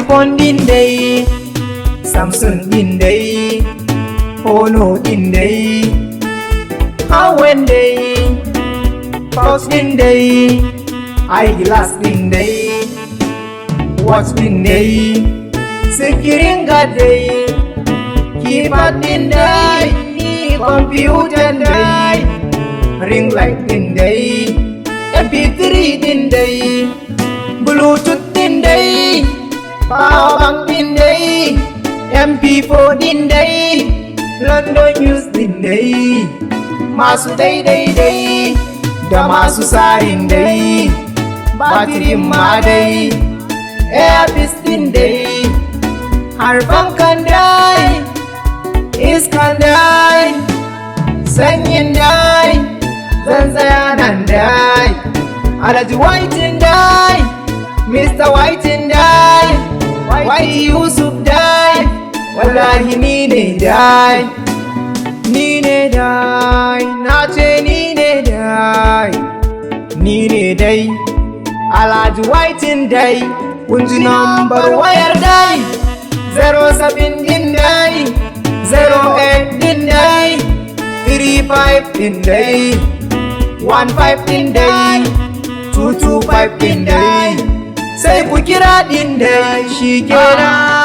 iPhone din dai, Samsung din dai, Honor din dai, Huawei dai, Fox din dai, eyeglass din dai, watch din dai, screen guard dai, keypad din dai, computer dai, ring light din dai, MP3 din dai, Bluetooth din dai, power bank din dai, MP4 din dai, London News din dai, masu daidai da masu sayin dai, batirin ma dai, airpiece din dai, har fankan dai, iskan dai, sanyin dai, zan tsaya nan dai, Alhaji YT dai, Mr. YT dai, YT Yusuf dai, wallahi ni ne dai, ni ne dai, na ce ni ne dai, ni ne dai, Alhaji YT dai, kun ji nambar wayar dai, 07 din dai, 08 din dai, 35 din dai, 15 din dai, 225 din dai, sai ku kira din dai shi kenan.